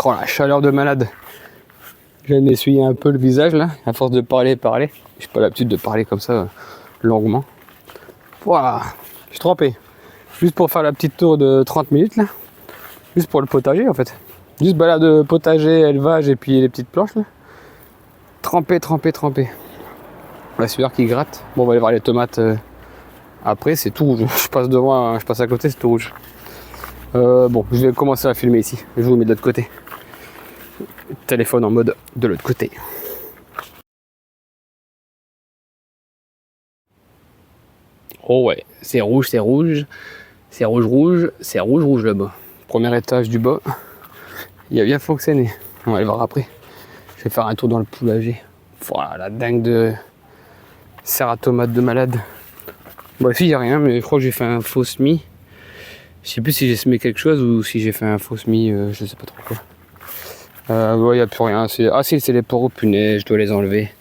Oh la chaleur de malade. Je viens d'essuyer un peu le visage là, à force de parler. J'ai pas l'habitude de parler comme ça longuement. Voilà, je suis trempé. Juste pour faire la petite tour de 30 minutes là. Juste pour le potager en fait. Juste balade potager, élevage et puis les petites planches là. Trempé. La sueur qui gratte. Bon, on va aller voir les tomates après, c'est tout rouge. Je passe devant, je passe à côté, c'est tout rouge. Bon, je vais commencer à filmer ici. Je vous mets de l'autre côté. Téléphone en mode de l'autre côté. Oh ouais, c'est rouge. C'est rouge là-bas. Premier étage du bas. Il a bien fonctionné. On va le voir après. Je vais faire un tour dans le poulailler. Voilà, la dingue de serre à tomates de malade. Bon, ici, il n'y a rien, mais je crois que j'ai fait un faux semis. Je sais plus si j'ai semé quelque chose ou si j'ai fait un faux semis, je sais pas trop quoi. Ouais, il n'y a plus rien. Ah si, c'est les poireaux, punaise, je dois les enlever.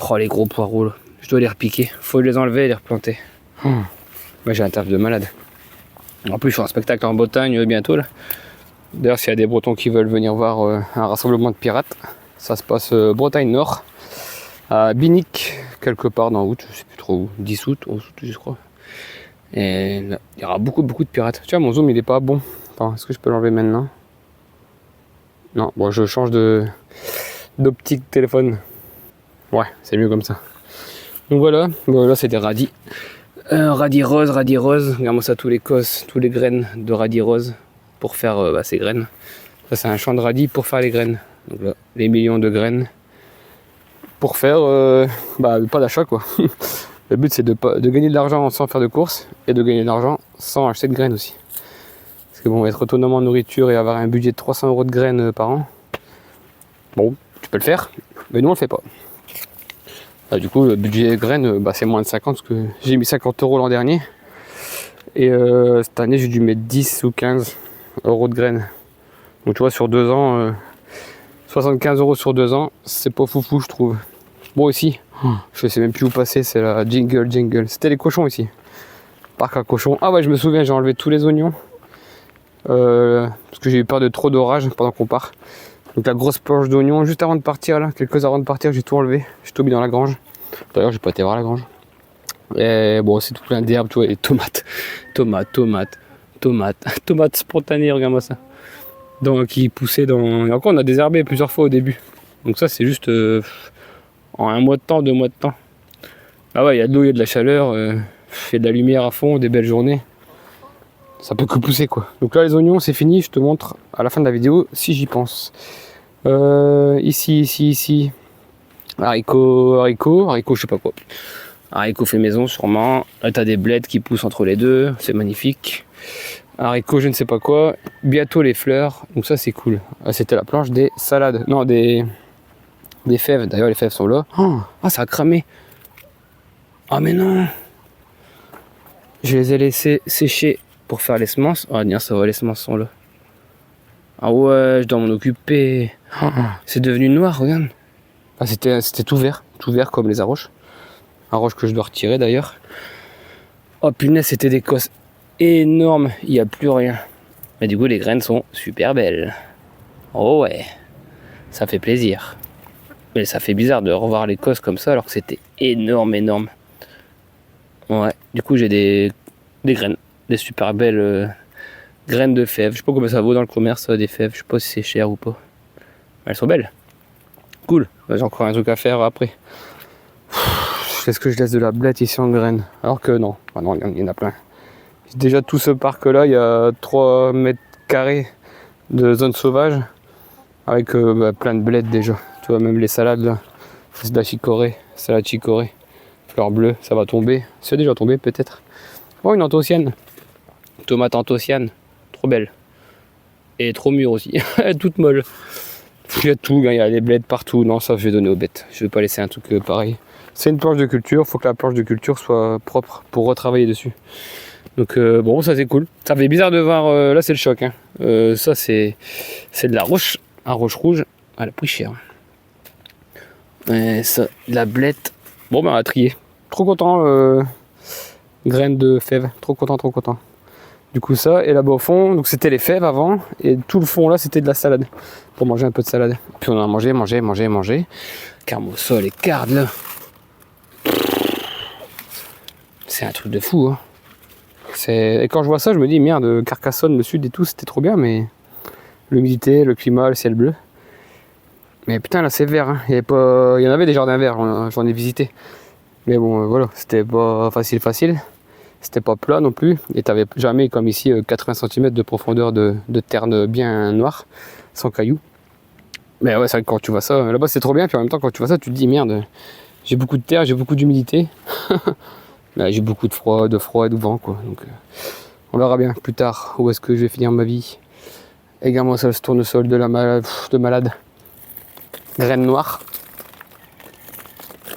Oh, les gros poireaux, là. Je dois les repiquer. Faut les enlever et les replanter. Moi, j'ai un taf de malade. En plus, je fais un spectacle en Bretagne bientôt, là. D'ailleurs, s'il y a des Bretons qui veulent venir voir un rassemblement de pirates, ça se passe Bretagne Nord, à Binic, quelque part dans août, je sais plus trop où, 10 août, 11 août, je crois. Et là, il y aura beaucoup de pirates. Tiens, mon zoom il est pas bon. Attends, est-ce que je peux l'enlever maintenant? Non, bon, je change d'optique téléphone. Ouais, c'est mieux comme ça. Donc voilà, bon, là c'est des radis. Radis rose. Regarde-moi ça, tous les cosses, tous les graines de radis rose pour faire ces graines. Ça c'est un champ de radis pour faire les graines. Donc là, les millions de graines pour faire pas d'achat quoi. Le but c'est de gagner de l'argent sans faire de courses et de gagner de l'argent sans acheter de graines aussi. Parce que bon, être autonome en nourriture et avoir un budget de 300 € de graines par an, bon, tu peux le faire, mais nous on le fait pas. Du coup, le budget graines, c'est moins de 50 parce que j'ai mis 50 € l'an dernier. Et cette année, j'ai dû mettre 10 ou 15 € de graines. Donc tu vois, sur 2 ans, 75 € sur 2 ans, c'est pas foufou, je trouve. Bon, ici, je sais même plus où passer, c'est la jingle. C'était les cochons ici. Parc à cochons. Ah ouais, je me souviens, j'ai enlevé tous les oignons. Parce que j'ai eu peur de trop d'orage pendant qu'on part. Donc la grosse planche d'oignons, juste avant de partir, là, quelques heures avant de partir, j'ai tout enlevé. J'ai tout mis dans la grange. D'ailleurs, j'ai pas été voir la grange. Et bon, c'est tout plein d'herbes, tu vois, et tomates spontanées, regarde-moi ça. Donc, qui poussaient dans. Et encore, on a désherbé plusieurs fois au début. Donc, ça, c'est juste en 1 mois de temps, 2 mois de temps. Ah ouais, il y a de l'eau, il y a de la chaleur, il y a de la lumière à fond, des belles journées. Ça peut que pousser quoi. Donc là les oignons c'est fini, je te montre à la fin de la vidéo si j'y pense. Ici. Haricots, je sais pas quoi. Haricots fait maison sûrement. Là t'as des bleds qui poussent entre les deux, c'est magnifique. Haricots je ne sais pas quoi. Bientôt les fleurs, donc ça c'est cool. Ah, c'était la planche des salades. Non des fèves, d'ailleurs les fèves sont là. Ah ça a cramé. Ah mais non. Je les ai laissés sécher pour faire les semences. Ah bien ça va, les semences sont là. Ah ouais, je dois m'en occuper. C'est devenu noir, regarde. Ah, c'était tout vert comme les arroches. Arroches que je dois retirer d'ailleurs. Oh punaise, c'était des cosses énormes, il n'y a plus rien. Mais du coup les graines sont super belles. Oh ouais, ça fait plaisir. Mais ça fait bizarre de revoir les cosses comme ça alors que c'était énorme. Ouais, du coup j'ai des graines, des super belles graines de fèves. Je sais pas combien ça vaut dans le commerce des fèves, je sais pas si c'est cher ou pas. Elles sont belles. Cool, j'ai encore un truc à faire après. Est-ce que je laisse de la blette ici en graines? Alors que non, ah non, il y en a plein. Déjà tout ce parc là, il y a 3 mètres carrés de zone sauvage avec plein de bled déjà. Tu vois, même les salades là, c'est de la chicorée, salade chicorée. Fleur bleue, ça va tomber. C'est déjà tombé peut-être. Oh, une anthocyane. Tomate anthocyane. Trop belle. Et trop mûre aussi. Toute molle. Il y a tout, il y a des bleds partout. Non, ça je vais donner aux bêtes. Je vais pas laisser un truc pareil. C'est une planche de culture. Faut que la planche de culture soit propre pour retravailler dessus. Donc bon, ça c'est cool. Ça fait bizarre de voir. Là c'est le choc. Hein. Ça c'est de la roche. Un roche rouge. Elle a pris cher. Et ça, de la blette. Bon ben on va trier. Trop content, graines de fèves, trop content. Du coup ça, et là-bas au fond, donc c'était les fèves avant, et tout le fond là c'était de la salade, pour manger un peu de salade. Puis on a mangé, car mon sol est carde là. C'est un truc de fou, hein. Et quand je vois ça, je me dis merde, Carcassonne, le sud et tout, c'était trop bien, mais l'humidité, le climat, le ciel bleu. Mais putain là c'est vert, hein. Il y en avait des jardins verts, j'en ai visité. Mais bon voilà, c'était pas facile. C'était pas plat non plus, et t'avais jamais comme ici 80 cm de profondeur de terre bien noire, sans cailloux. Mais ouais, c'est vrai que quand tu vois ça, là-bas c'est trop bien, puis en même temps quand tu vois ça, tu te dis merde, j'ai beaucoup de terre, j'ai beaucoup d'humidité, là, j'ai beaucoup de froid et de vent quoi. Donc on verra bien plus tard où est-ce que je vais finir ma vie. Également ça, ce tournesol de malade. Graines noires.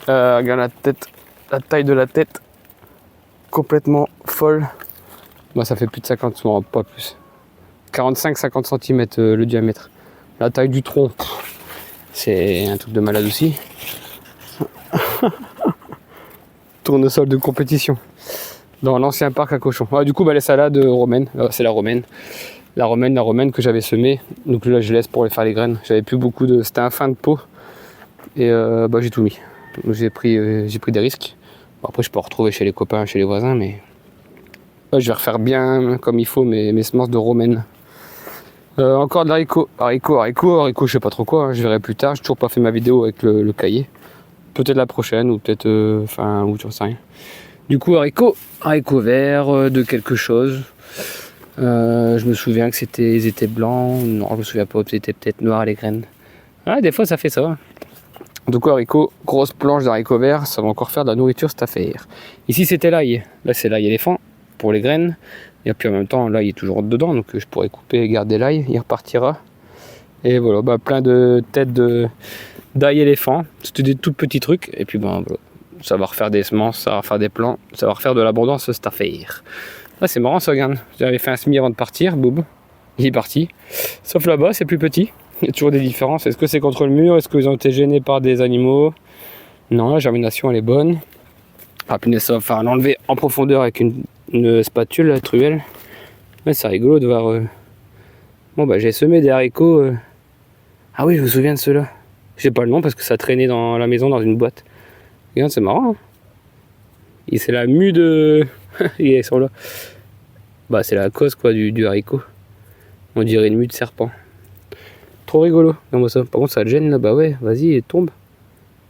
Regarde la tête, la taille de la tête. Complètement folle. Bah, ça fait plus de 50, pas plus. 45-50 cm le diamètre. La taille du tronc, c'est un truc de malade aussi. Tournesol de compétition. Dans l'ancien parc à cochons. Ouais, du coup, les salades romaines, c'est la romaine que j'avais semée. Donc là, je laisse pour faire les graines. J'avais plus beaucoup de. C'était un fin de pot. Et j'ai tout mis. Donc, j'ai pris des risques. Bon, après, je peux retrouver chez les copains, chez les voisins, mais là, je vais refaire bien comme il faut mes semences de romaine. Encore de l'haricot. Haricot, je sais pas trop quoi. Je verrai plus tard. J'ai toujours pas fait ma vidéo avec le cahier. Peut-être la prochaine, ou peut-être fin août, j'en sais rien. Du coup, haricots verts de quelque chose. Je me souviens que ils étaient blancs. Non, je me souviens pas. C'était peut-être noir les graines. Ah, des fois, ça fait ça. Donc haricots, grosse planche d'haricots verts, ça va encore faire de la nourriture cette affaire. Ici c'était l'ail, là c'est l'ail éléphant pour les graines, et puis en même temps l'ail est toujours dedans, donc je pourrais couper et garder l'ail, il repartira. Et voilà, plein de têtes d'ail éléphant, c'était des tout petits trucs, et puis voilà, ça va refaire des semences, ça va refaire des plants, ça va refaire de l'abondance cette affaire. Là c'est marrant ça, regarde, j'avais fait un semis avant de partir, boum, il est parti, sauf là-bas c'est plus petit. Il y a toujours des différences. Est-ce que c'est contre le mur? Est-ce qu'ils ont été gênés par des animaux? Non, la germination elle est bonne. Ah punaise, ça va faire l'enlever en profondeur avec une spatule, la truelle. Mais c'est rigolo de voir. Bon j'ai semé des haricots. Ah oui, je me souviens de ceux-là. Je sais pas le nom parce que ça traînait dans la maison dans une boîte. Regarde, c'est marrant. Hein, et c'est la mue de. Ils sont là. C'est la cause quoi du haricot. On dirait une mue de serpent. Trop rigolo, regarde-moi ça. Par contre ça te gêne là, ouais, vas-y, tombe.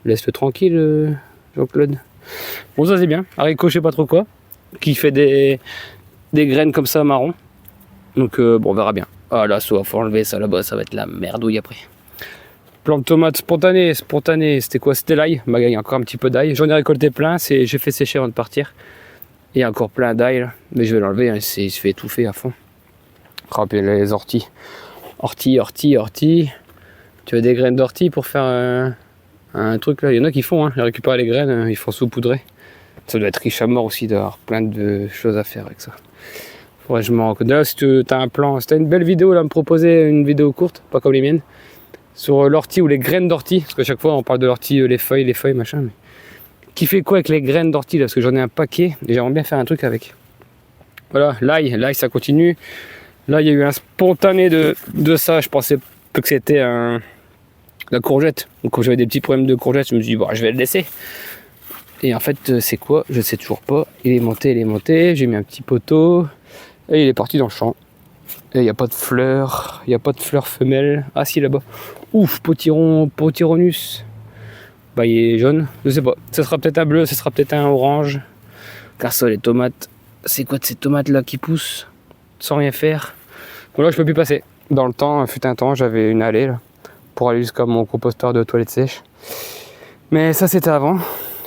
Laisse-le tranquille, Jean-Claude. Bon, ça c'est bien. Haricot, je sais pas trop quoi. Qui fait des graines comme ça marron. Donc on verra bien. Ah là, soit faut enlever ça là-bas, ça va être la merdouille après. Plante de tomates spontanées, c'était quoi? C'était l'ail. Il y a encore un petit peu d'ail. J'en ai récolté plein, j'ai fait sécher avant de partir. Il y a encore plein d'ail là. Mais je vais l'enlever, hein, il se fait étouffer à fond. Rappelez les orties. Ortie. Tu veux des graines d'ortie pour faire un truc là? Il y en a qui font, hein. Ils récupèrent les graines, ils font saupoudrer. Ça doit être riche à mort aussi d'avoir plein de choses à faire avec ça. Faudrait que je m'en rende compte. Là, si tu as un plan, si tu as une belle vidéo là, à me proposer une vidéo courte, pas comme les miennes, sur l'ortie ou les graines d'ortie, parce que chaque fois on parle de l'ortie, les feuilles, machin. Mais qui fait quoi avec les graines d'ortie là? Parce que j'en ai un paquet et j'aimerais bien faire un truc avec. Voilà, l'ail ça continue. Là, il y a eu un spontané de ça. Je pensais que c'était la courgette. Donc, quand j'avais des petits problèmes de courgette, je me suis dit, je vais le laisser. Et en fait, c'est quoi? Je sais toujours pas. Il est monté. J'ai mis un petit poteau. Et il est parti dans le champ. Et il n'y a pas de fleurs. Il n'y a pas de fleurs femelles. Ah, si, là-bas. Ouf, Potironus. Il est jaune. Je sais pas. Ça sera peut-être un bleu, ça sera peut-être un orange. Car ça, les tomates. C'est quoi de ces tomates-là qui poussent sans rien faire? Bon là je peux plus passer. Dans le temps, fut un temps, j'avais une allée là, pour aller jusqu'à mon composteur de toilettes sèches. Mais ça c'était avant.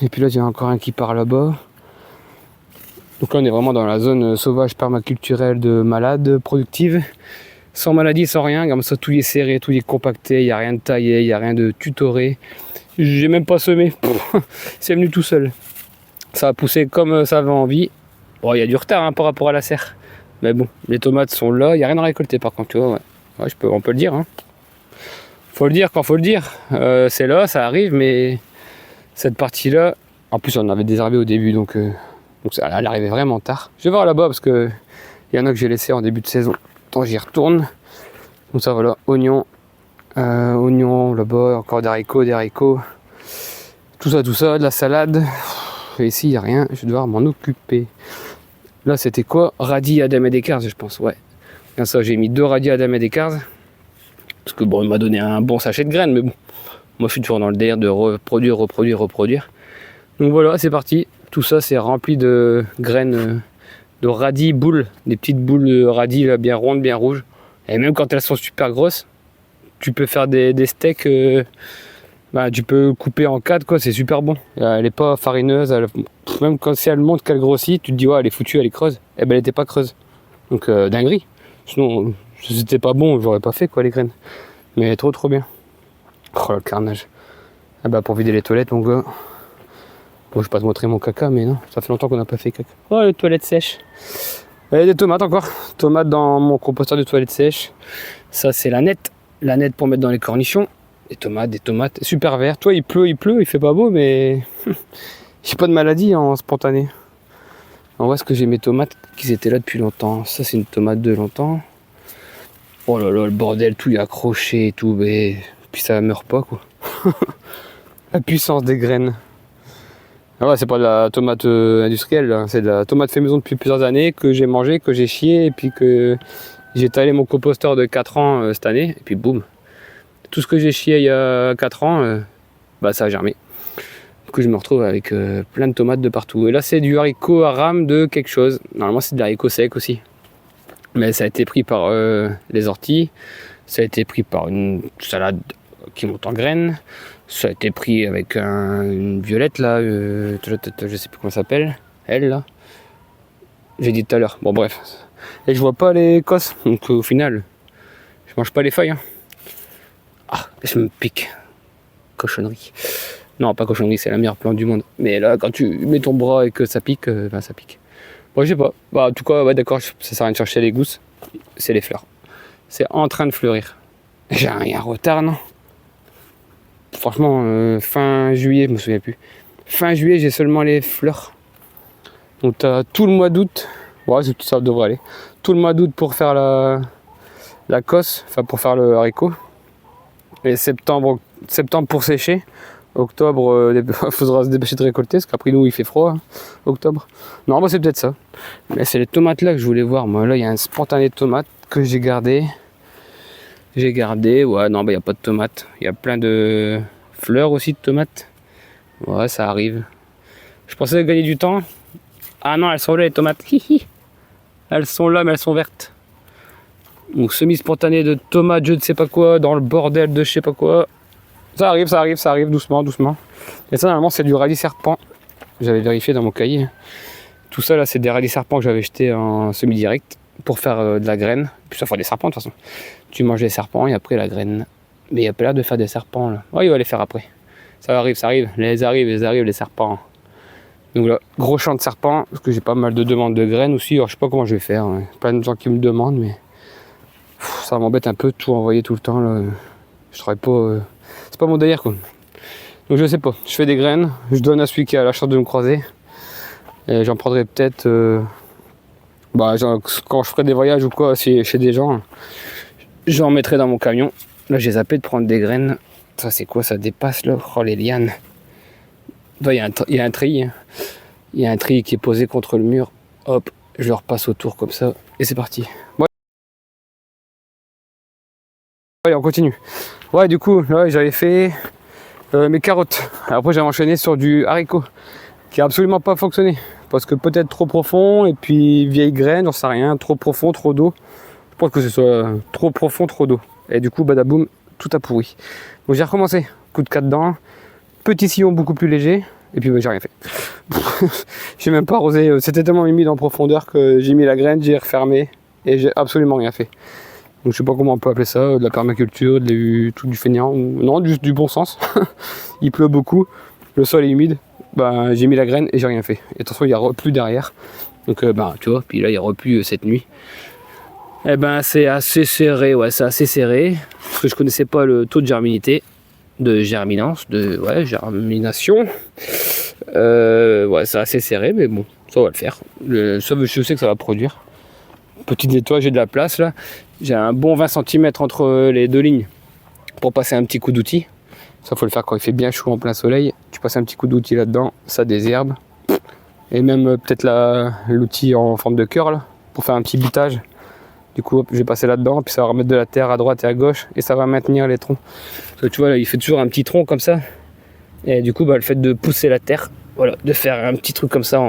Et puis là il y en a encore un qui part là-bas. Donc là on est vraiment dans la zone sauvage permaculturelle de malade, productive. Sans maladie, sans rien, comme ça tout est serré, tout est compacté, il n'y a rien de taillé, il n'y a rien de tutoré. J'ai même pas semé, c'est venu tout seul. Ça a poussé comme ça avait envie. Bon il y a du retard par rapport à la serre. Mais bon, les tomates sont là, il n'y a rien à récolter par contre, tu vois, ouais on peut le dire. Hein. Faut le dire quand faut le dire. C'est là, ça arrive, mais cette partie-là, en plus on avait désherbé au début, donc elle arrivait vraiment tard. Je vais voir là-bas parce que Il y en a que j'ai laissé en début de saison. Tant j'y retourne. Donc ça voilà, oignons, là-bas, encore des haricots. Tout ça, de la salade. Et ici, il n'y a rien, je vais devoir m'en occuper. Là, c'était quoi? Radis Adam et Descartes, je pense, ouais. Bien ça, j'ai mis 2 radis Adam et Descartes. Parce que bon, il m'a donné un bon sachet de graines, mais bon. Moi, je suis toujours dans le délire de reproduire. Donc voilà, c'est parti. Tout ça, c'est rempli de graines de radis boules. Des petites boules de radis, là, bien rondes, bien rouges. Et même quand elles sont super grosses, tu peux faire des steaks... tu peux couper en 4, quoi, c'est super bon. Elle est pas farineuse, même quand si elle montre qu'elle grossit, tu te dis ouais, elle est foutue, elle est creuse. Eh ben elle était pas creuse. Donc dinguerie. Sinon, si c'était pas bon, j'aurais pas fait quoi les graines. Mais trop bien. Oh le carnage. Ah bah pour vider les toilettes mon gars. Bon, je vais pas te montrer mon caca, mais non, ça fait longtemps qu'on n'a pas fait caca. Oh les toilettes sèches. Et des tomates encore. Tomates dans mon composteur de toilettes sèches. Ça c'est la nette. La nette pour mettre dans les cornichons. Des tomates, super vert. Toi, il pleut, il fait pas beau, mais j'ai pas de maladie en spontané. En vrai, ce que j'ai mes tomates qui étaient là depuis longtemps. Ça, c'est une tomate de longtemps. Oh là là, le bordel, tout est accroché et tout, mais puis ça meurt pas, quoi. La puissance des graines. Ah ouais, c'est pas de la tomate industrielle, là. C'est de la tomate fait maison depuis plusieurs années que j'ai mangé, que j'ai chié, et puis que j'ai taillé mon composteur de 4 ans cette année, et puis boum. Tout ce que j'ai chié il y a 4 ans, ça a germé. Du coup, je me retrouve avec plein de tomates de partout. Et là, c'est du haricot à rame de quelque chose. Normalement, c'est de l'haricot sec aussi. Mais ça a été pris par les orties. Ça a été pris par une salade qui monte en graines. Ça a été pris avec une violette, là. Je sais plus comment ça s'appelle. Elle, là. J'ai dit tout à l'heure. Bon, bref. Et je vois pas les cosses. Donc, au final, je mange pas les feuilles. Hein. Ah, je me pique. Cochonnerie. Non, pas cochonnerie, c'est la meilleure plante du monde. Mais là, quand tu mets ton bras et que ça pique, ça pique. Bon, je sais pas. En tout cas, ouais, d'accord, ça sert à rien de chercher les gousses. C'est les fleurs. C'est en train de fleurir. J'ai un retard, non? Franchement, fin juillet, je me souviens plus. Fin juillet, j'ai seulement les fleurs. Donc, t'as tout le mois d'août. Ouais, ça devrait aller. Tout le mois d'août pour faire la cosse, enfin pour faire le haricot. Et septembre pour sécher. Octobre, il faudra se dépêcher de récolter, parce qu'après nous il fait froid, hein, octobre. Non, c'est peut-être ça. Mais c'est les tomates là que je voulais voir. Moi là, il y a un spontané de tomates que j'ai gardé. Ouais, non, il n'y a pas de tomates. Il y a plein de fleurs aussi de tomates. Ouais, ça arrive. Je pensais gagner du temps. Ah non, elles sont là les tomates. Elles sont là, mais elles sont vertes. Donc semi-spontané de tomates, je ne sais pas quoi, dans le bordel de je sais pas quoi. Ça arrive, doucement. Et ça, normalement, c'est du radis serpent. J'avais vérifié dans mon cahier. Tout ça, là, c'est des radis serpents que j'avais jetés en semi-direct pour faire de la graine. Puis ça fait des serpents, de toute façon. Tu manges les serpents et après la graine. Mais il n'y a pas l'air de faire des serpents, là. Oh, il va les faire après. Ça arrive. Les arrivent, les serpents. Donc là, gros champ de serpents, parce que j'ai pas mal de demandes de graines aussi. Alors, je sais pas comment je vais faire. Hein. Plein de gens qui me demandent, mais ça m'embête un peu de tout envoyer tout le temps, là. Je travaille pas... C'est pas mon délire, quoi. Donc je sais pas, je fais des graines, je donne à celui qui a la chance de me croiser. Et j'en prendrai peut-être quand je ferai des voyages ou quoi chez des gens, j'en mettrai dans mon camion. Là j'ai zappé de prendre des graines. Ça c'est quoi, ça dépasse là? Oh les lianes. Il y a un tri. Hein. Il y a un tri qui est posé contre le mur. Hop, je le repasse autour comme ça. Et c'est parti. Ouais. Allez, on continue. Ouais, du coup, là j'avais fait mes carottes. Après j'avais enchaîné sur du haricot qui a absolument pas fonctionné. Parce que peut-être trop profond et puis vieille graine, j'en sais rien, trop profond, trop d'eau. Je pense que ce soit trop profond, trop d'eau. Et du coup, badaboum, tout a pourri. Donc j'ai recommencé, coup de 4 dents, petit sillon beaucoup plus léger, et puis j'ai rien fait. J'ai même pas arrosé, c'était tellement humide en profondeur que j'ai mis la graine, j'ai refermé, et j'ai absolument rien fait. Donc je sais pas comment on peut appeler ça, de la permaculture, tout du fainéant, ou non, juste du bon sens. Il pleut beaucoup, le sol est humide, j'ai mis la graine et j'ai rien fait. Et attention, il y a replu derrière, donc tu vois, puis là il y a replu cette nuit. Et c'est assez serré, ouais, c'est assez serré, parce que je connaissais pas le taux de germination. Ouais, c'est assez serré, mais bon, ça va le faire. Je sais que ça va produire. Petit nettoyage, j'ai de la place là. J'ai un bon 20 cm entre les deux lignes pour passer un petit coup d'outil. Ça, faut le faire quand il fait bien chaud en plein soleil. Tu passes un petit coup d'outil là-dedans, ça désherbe. Et même peut-être l'outil en forme de cœur là, pour faire un petit butage. Du coup, hop, je vais passer là-dedans, puis ça va remettre de la terre à droite et à gauche, et ça va maintenir les troncs. Parce que tu vois, là, il fait toujours un petit tronc comme ça. Et du coup, le fait de pousser la terre, voilà, de faire un petit truc comme ça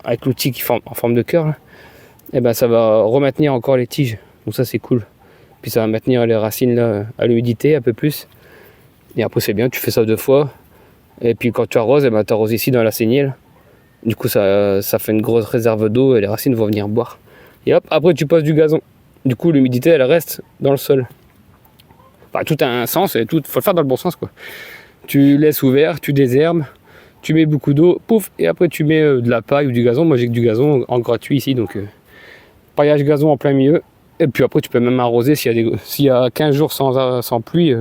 avec l'outil qui forme en forme de cœur, et ben ça va remaintenir encore les tiges. Donc ça, c'est cool. Puis ça va maintenir les racines là, à l'humidité un peu plus. Et après, c'est bien, tu fais ça 2 fois. Et puis quand tu arroses, et ben, tu arroses ici dans la saignée. Là. Du coup, ça fait une grosse réserve d'eau et les racines vont venir boire. Et hop, après, tu poses du gazon. Du coup, l'humidité, elle reste dans le sol. Enfin, tout a un sens et tout, faut le faire dans le bon sens, quoi. Tu laisses ouvert, tu désherbes, tu mets beaucoup d'eau, pouf, et après tu mets de la paille ou du gazon. Moi, j'ai que du gazon en gratuit ici, donc paillage gazon en plein milieu. Et puis après, tu peux même arroser s'il y a 15 jours sans pluie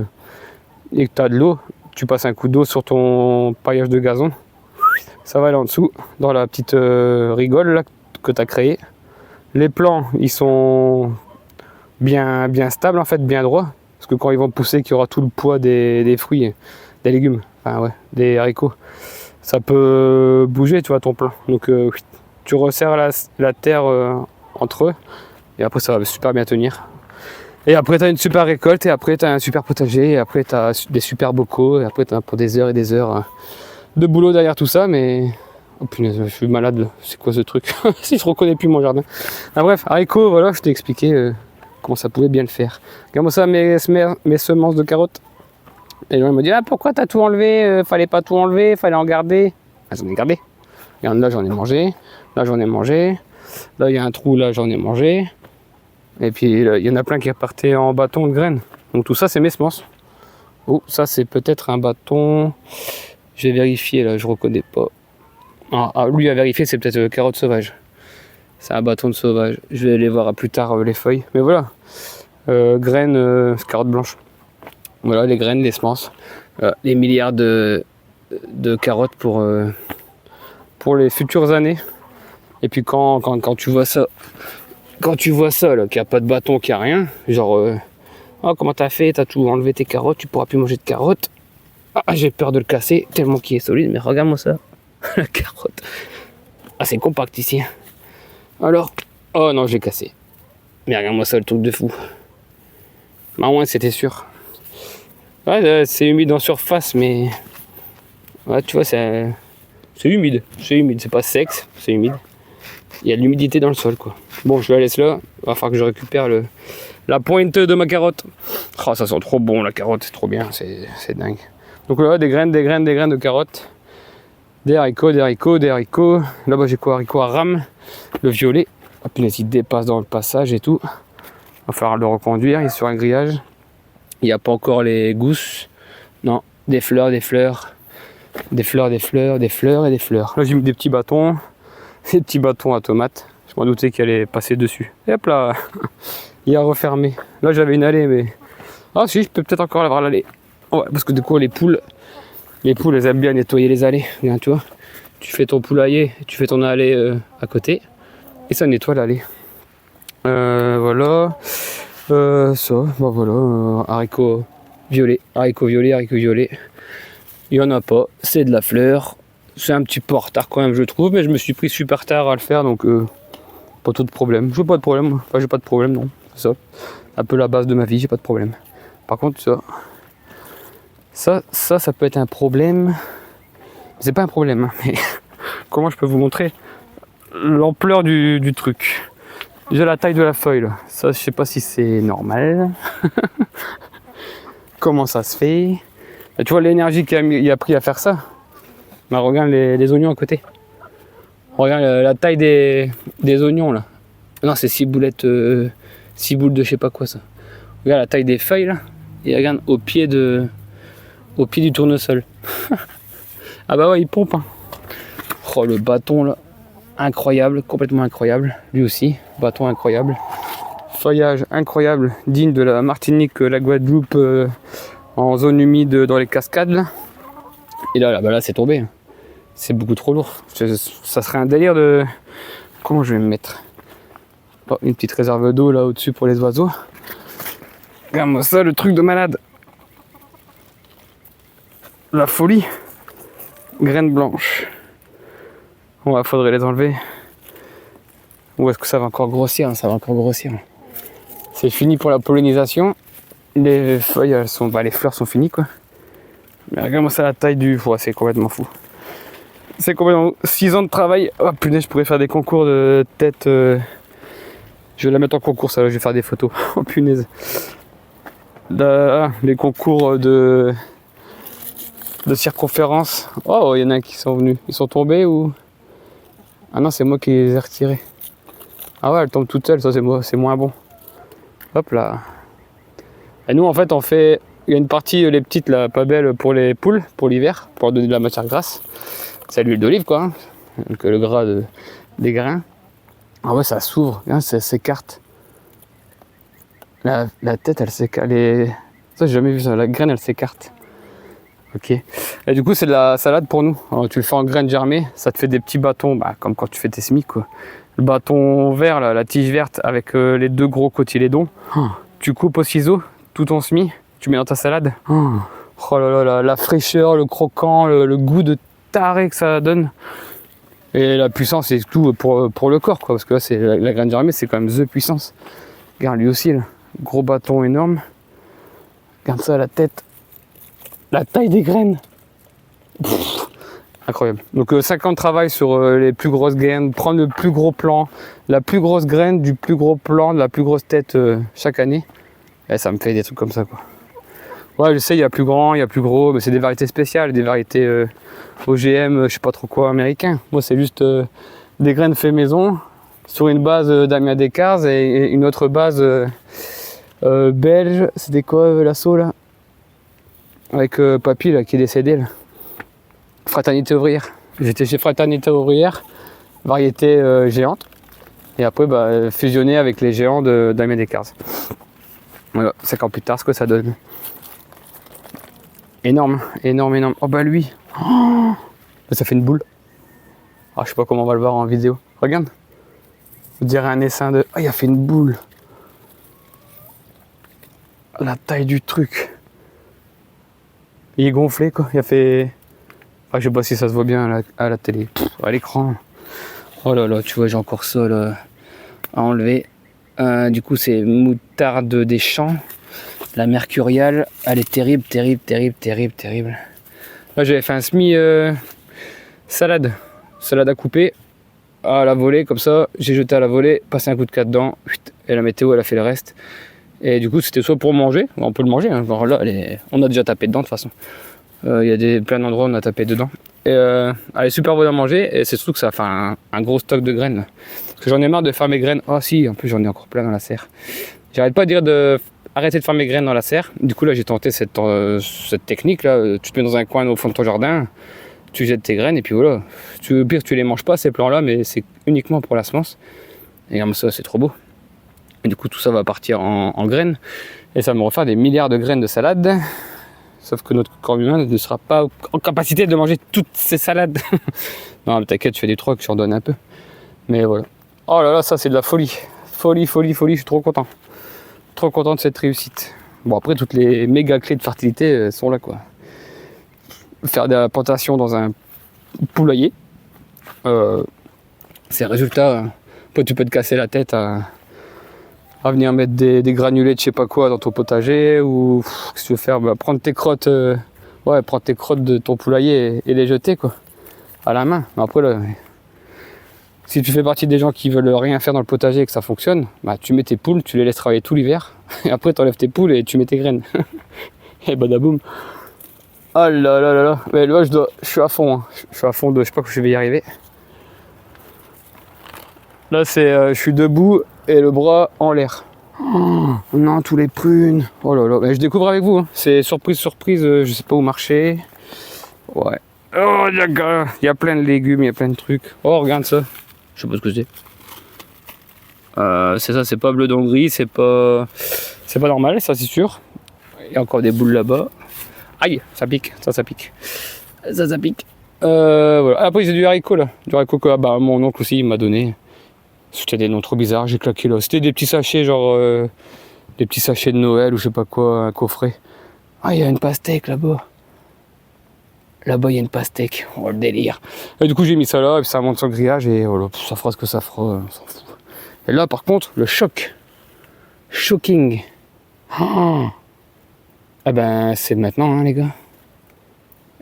et que tu as de l'eau, tu passes un coup d'eau sur ton paillage de gazon. Ça va aller en dessous, dans la petite rigole là, que tu as créée. Les plants, ils sont bien stables, en fait, bien droits. Parce que quand ils vont pousser, qu'il y aura tout le poids des fruits, des légumes, enfin ouais, des haricots, ça peut bouger, tu vois, ton plant. Donc tu resserres la terre entre eux, et après ça va super bien tenir. Et après tu as une super récolte, et après tu as un super potager, et après tu as des super bocaux, et après tu as pour des heures et des heures de boulot derrière tout ça, mais... Oh punaise, je suis malade là, c'est quoi ce truc? Si je reconnais plus mon jardin. Ah, bref, haricots, voilà, je t'ai expliqué comment ça pouvait bien le faire. Regarde-moi ça, mes semences de carottes. Et les gens me disent, ah pourquoi t'as tout enlevé? Fallait pas tout enlever, fallait en garder. Ah, j'en ai gardé. Regarde, là j'en ai mangé, là j'en ai mangé, là il y a un trou, là j'en ai mangé. Et puis il y en a plein qui repartaient en bâton de graines. Donc tout ça c'est mes semences. Oh, ça c'est peut-être un bâton. Je vais vérifier là, je reconnais pas. Ah, lui à vérifier, c'est peut-être carotte sauvage. C'est un bâton de sauvage. Je vais aller voir plus tard les feuilles. Mais voilà, graines, carotte blanche. Voilà les graines, les semences. Les milliards de carottes pour les futures années. Et puis quand tu vois ça, qu'il n'y a pas de bâton, qu'il n'y a rien, genre, oh, comment t'as fait? T'as tout enlevé tes carottes, tu pourras plus manger de carottes. Ah, j'ai peur de le casser, tellement qu'il est solide, mais regarde-moi ça. La carotte. Ah, c'est compact ici. Alors, oh non, je l'ai cassé. Mais regarde-moi ça, le truc de fou. Bah ouais, c'était sûr. Ouais, c'est humide en surface, mais... Ouais, tu vois, c'est humide. C'est humide, c'est pas sec, c'est humide. Il y a de l'humidité dans le sol, quoi. Bon, je la laisse là. Il va falloir que je récupère la pointe de ma carotte. Oh, ça sent trop bon, la carotte, c'est trop bien, c'est dingue. Donc là, des graines de carottes. Des haricots. Là-bas, j'ai quoi? Haricot à rame, le violet. Ah, puis il dépasse dans le passage et tout. Va falloir le reconduire, il est sur un grillage. Il n'y a pas encore les gousses. Non, des fleurs. Là, j'ai mis des petits bâtons à tomates. Je m'en doutais qu'il allait passer dessus. Et hop là, il a refermé. Là, j'avais une allée, mais... Ah si, je peux peut-être encore avoir l'allée. Ouais, parce que du coup, les poules, elles aiment bien nettoyer les allées. Regarde, tu vois, tu fais ton poulailler, tu fais ton allée à côté, et ça nettoie l'allée. Voilà. Ça, bah voilà, haricots violets. Il n'y en a pas, c'est de la fleur. C'est un petit peu en retard quand même, je trouve, mais je me suis pris super tard à le faire, donc pas trop de problème. J'ai pas de problème, enfin j'ai pas de problème, non, c'est ça. Un peu la base de ma vie, j'ai pas de problème. Par contre, ça peut être un problème. C'est pas un problème, hein, mais comment je peux vous montrer l'ampleur du truc? Déjà la taille de la feuille, là. Ça, je sais pas si c'est normal. Comment ça se fait? Et tu vois l'énergie qu'il a pris à faire ça? Bah, regarde les oignons à côté. Regarde la taille des oignons là. Non, c'est 6 boulettes, 6 boules de je sais pas quoi ça. Regarde la taille des feuilles là. Et regarde au pied du tournesol. Ah bah ouais, il pompe. Hein. Oh, le bâton là. Incroyable, complètement incroyable. Lui aussi, bâton incroyable. Feuillage incroyable, digne de la Martinique, la Guadeloupe, en zone humide dans les cascades. Là. Et là c'est tombé. C'est beaucoup trop lourd. Ça serait un délire de... Comment je vais me mettre? Oh, une petite réserve d'eau là au-dessus pour les oiseaux. Regarde-moi ça, le truc de malade. La folie. Graines blanches. Ouais, faudrait les enlever. Ou est-ce que ça va encore grossir? Ça va encore grossir. C'est fini pour la pollinisation. Les feuilles, elles sont, les fleurs sont finies quoi. Mais regarde-moi ça, la taille du... Ouais, c'est complètement fou. C'est complètement... 6 ans de travail. Oh punaise, je pourrais faire des concours de tête. Je vais la mettre en concours, ça là, je vais faire des photos. Oh punaise. Là, les concours de circonférence. Oh, il y en a qui sont venus. Ils sont tombés ou... Ah non, c'est moi qui les ai retirés. Ah ouais, elle tombe toute seule, ça c'est moins bon. Hop là. Et nous en fait on fait... Il y a une partie, les petites là, pas belles pour les poules, pour l'hiver, pour leur donner de la matière grasse. C'est l'huile d'olive quoi, hein. Donc le gras des grains. Ah ouais, ça s'ouvre, hein, ça s'écarte. La tête elle s'écarte. Ça j'ai jamais vu ça, la graine elle s'écarte. Ok. Et du coup c'est de la salade pour nous. Alors, tu le fais en graines germées, ça te fait des petits bâtons, comme quand tu fais tes semis quoi. Le bâton vert, là, la tige verte avec les 2 gros cotylédons. Tu coupes au ciseau tout ton semis, tu mets dans ta salade. Oh là là, la fraîcheur, le croquant, le goût de taré que ça donne. Et la puissance, c'est tout pour le corps quoi, parce que là, c'est la graine germée, c'est quand même the puissance. Regarde lui aussi, là. Gros bâton énorme. Regarde ça, la tête. La taille des graines. Pff, incroyable. Donc 5 ans de travail sur les plus grosses graines, prendre le plus gros plan, la plus grosse graine du plus gros plan, de la plus grosse tête chaque année. Et ça me fait des trucs comme ça quoi. Ouais, je sais, il y a plus grand, il y a plus gros, mais c'est des variétés spéciales, des variétés OGM, je sais pas trop quoi, américains. Moi, c'est juste des graines fait maison sur une base d'Amiens Descartes et une autre base belge. C'était quoi l'assaut là? Avec Papy là, qui est décédé là. Fraternité ouvrière. J'étais chez Fraternité ouvrière, variété géante. Et après, fusionné avec les géants d'Amiens Descartes. Voilà, 5 ans plus tard, ce que ça donne. Énorme, énorme, énorme. Oh bah lui, ça fait une boule. Ah, je sais pas comment on va le voir en vidéo. Regarde. On dirait un essaim de... Ah, il a fait une boule. La taille du truc. Il est gonflé quoi. Il a fait... Ah, je sais pas si ça se voit bien à la télé. À l'écran. Oh là là, tu vois, j'ai encore ça là, à enlever. Du coup, c'est moutarde des champs. La mercuriale, elle est terrible, terrible, terrible, terrible, terrible. Là, j'avais fait un semi salade à couper, à la volée, comme ça. J'ai jeté à la volée, passé un coup de 4 dedans, et la météo, elle a fait le reste. Et du coup, c'était soit pour manger, on peut le manger, hein. Alors là, on a déjà tapé dedans de toute façon. Il y a plein d'endroits où on a tapé dedans. Et elle est super bonne à manger, et c'est surtout que ça fait un gros stock de graines. Là. Parce que j'en ai marre de faire mes graines. Oh si, en plus j'en ai encore plein dans la serre. J'arrête pas de dire de arrêter de faire mes graines dans la serre. Du coup là j'ai tenté cette technique là. Tu te mets dans un coin au fond de ton jardin, tu jettes tes graines et puis voilà. Au pire tu les manges pas ces plants là, mais c'est uniquement pour la semence. Et comme ça c'est trop beau. Et du coup tout ça va partir en graines. Et ça va me refaire des milliards de graines de salade. Sauf que notre corps humain ne sera pas en capacité de manger toutes ces salades. Non mais t'inquiète, je fais des trucs, je redonne un peu. Mais voilà. Oh là là, ça c'est de la folie. Folie, folie, folie, je suis trop content. Trop content de cette réussite. Bon après toutes les méga clés de fertilité sont là quoi. Faire de la plantation dans un poulailler. C'est le résultat. Après tu peux te casser la tête à venir mettre des granulés de je sais pas quoi dans ton potager. Ou qu'est-ce que tu veux faire, prendre tes crottes. Prendre tes crottes de ton poulailler et les jeter quoi. À la main. Mais après là. Si tu fais partie des gens qui veulent rien faire dans le potager et que ça fonctionne, tu mets tes poules, tu les laisses travailler tout l'hiver, et après tu enlèves tes poules et tu mets tes graines. Et badaboum. Ah là là là là. Mais là je suis à fond, hein. Je suis à fond je sais pas que je vais y arriver. Là c'est je suis debout et le bras en l'air. Oh non, tous les prunes. Oh là là. Mais je découvre avec vous, hein. C'est surprise, surprise, je sais pas où marcher. Ouais. Oh il y a plein de légumes, il y a plein de trucs. Oh regarde ça. Je sais pas ce que c'est. C'est ça, c'est pas bleu d'Hongrie, c'est pas normal, ça c'est sûr. Il y a encore des boules là-bas. Aïe, ça pique, ça pique. Ça pique. Voilà. Après j'ai du haricot là. Du haricot que mon oncle aussi il m'a donné. C'était des noms trop bizarres, j'ai claqué là. C'était des petits sachets, genre des petits sachets de Noël ou je sais pas quoi, un coffret. Ah, il y a une pastèque là-bas. Là-bas, il y a une pastèque. Oh, le délire. Et du coup, j'ai mis ça là, et puis ça monte sur le grillage, et voilà, ça fera ce que ça fera, on s'en fout. Et là, par contre, le choc. Shocking. Oh. Ah ben, c'est maintenant, hein, les gars.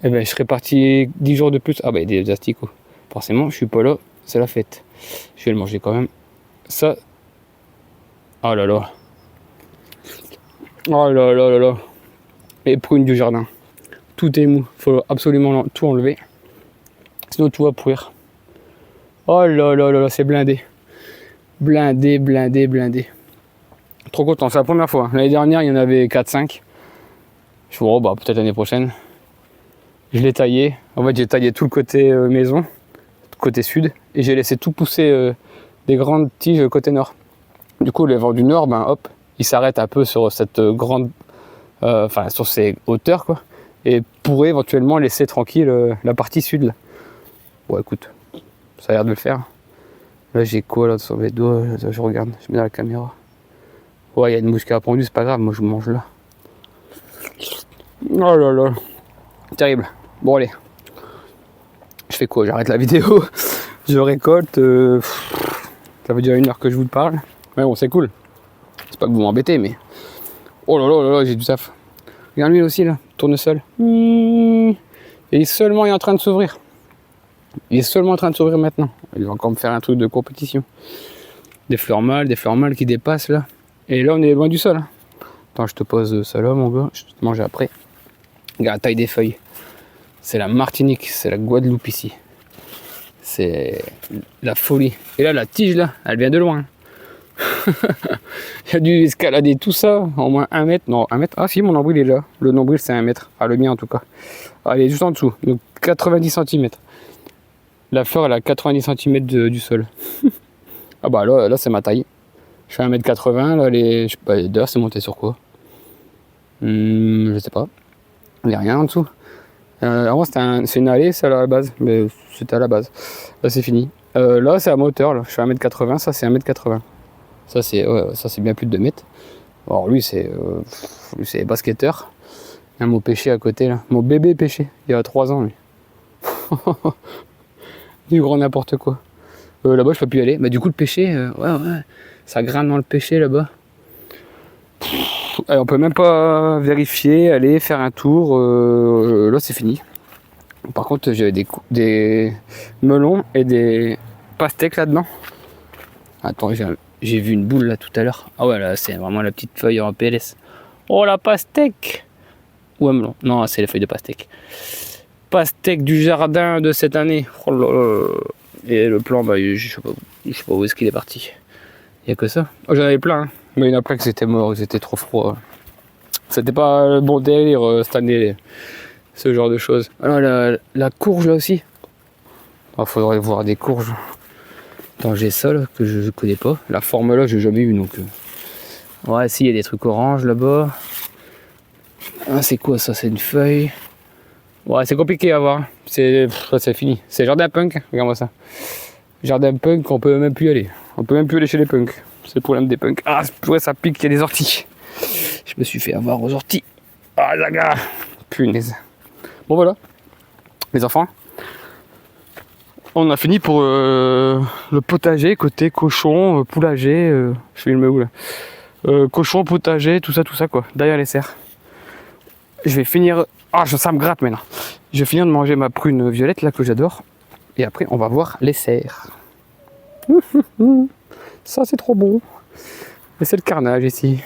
Eh ben, je serais parti 10 jours de plus. Ah ben, des asticots. Forcément, je suis pas là, c'est la fête. Je vais le manger quand même. Ça. Oh là là. Oh là là là là. Les prunes du jardin. Tout est mou. Faut absolument tout enlever. Sinon, tout va pourrir. Oh là là là là, c'est blindé. Blindé, blindé, blindé. Trop content, c'est la première fois. L'année dernière, il y en avait 4-5. Je me dis, oh, bah, peut-être l'année prochaine. Je l'ai taillé. En fait, j'ai taillé tout le côté maison, côté sud, et j'ai laissé tout pousser des grandes tiges côté nord. Du coup, le vent du nord, ben hop, il s'arrête un peu sur cette grande, enfin sur ces hauteurs quoi, et pourrait éventuellement laisser tranquille la partie sud là. Bon, écoute, ça a l'air de le faire. Là, j'ai quoi là sur mes doigts? Là, je regarde, je mets dans la caméra. Ouais, il y a une mouche qui a pondu, c'est pas grave, moi je mange là. Oh là là, terrible. Bon allez, je fais quoi? J'arrête la vidéo, je récolte. Ça veut dire 1 heure que je vous parle. Mais bon, c'est cool. C'est pas que vous m'embêtez, mais. Oh là là là là, j'ai du taf. Regarde lui aussi là, tournesol. Et il est seulement en train de s'ouvrir. Il est seulement en train de s'ouvrir maintenant. Il va encore me faire un truc de compétition. Des fleurs mâles qui dépassent là. Et là, on est loin du sol. Hein. Attends, je te pose ça là, mon gars. Je vais te manger après. Regarde la taille des feuilles. C'est la Martinique, c'est la Guadeloupe ici. C'est la folie. Et là, la tige là, elle vient de loin. Il a dû escalader tout ça, au moins 1 mètre. Non, 1 mètre. Ah si, mon nombril est là. Le nombril, c'est 1 mètre. Ah, le mien en tout cas. Ah, il est juste en dessous. Donc 90 cm. La fleur, elle a 90 cm du sol. Ah bah là c'est ma taille. Je fais 1m80. Là, je sais pas, d'ailleurs, c'est monté sur quoi? Je sais pas. Il n'y a rien en dessous. Avant, c'est une allée, c'est à la base. Mais c'était à la base. Là, c'est fini. Là, c'est à ma hauteur. Là. Je fais 1m80. Ça, c'est 1m80. Ça, c'est bien plus de 2 mètres. Alors, lui, c'est basketteur. Il y a mon péché à côté, là. Mon bébé péché. Il y a 3 ans, lui. Du grand n'importe quoi. Là-bas, je peux plus y aller. Mais du coup, le péché, ouais, ça grimpe dans le péché, là-bas. On peut même pas vérifier, aller faire un tour. Là, c'est fini. Par contre, j'avais des melons et des pastèques là-dedans. Attends, j'ai vu une boule là tout à l'heure. Ah ouais, là, c'est vraiment la petite feuille en PLS. Oh, la pastèque! Ou un melon. Non, c'est les feuilles de pastèque. Pastèque du jardin de cette année. Oh là là. Et le plan, bah, je sais pas où est-ce qu'il est parti. Il y a que ça. Oh, j'en avais plein. Hein. Mais il y en a plein qui étaient morts, ils étaient trop froids. C'était pas le bon délire cette année, ce genre de choses. Alors, la courge là aussi. Il faudrait voir des courges. Attends, j'ai ça là, que je connais pas. La forme là, j'ai jamais eu donc. Ouais, si, il y a des trucs oranges là-bas. Ah, c'est quoi ça? C'est une feuille. Ouais, c'est compliqué à voir. C'est fini. C'est jardin punk, regarde-moi ça. Jardin punk, on peut même plus y aller. On peut même plus aller chez les punks. C'est le problème des punks. Ah, ouais, ça pique, il y a des orties. Je me suis fait avoir aux orties. Ah, la gare. Punaise. Bon, voilà. Les enfants. On a fini pour le potager, côté cochon, poulager. Je filme où là? Cochon, potager, tout ça quoi. Derrière les serres. Je vais finir. Ah, ça me gratte maintenant. Je vais finir de manger ma prune violette là que j'adore. Et après, on va voir les serres. Ça, c'est trop bon. Et c'est le carnage ici.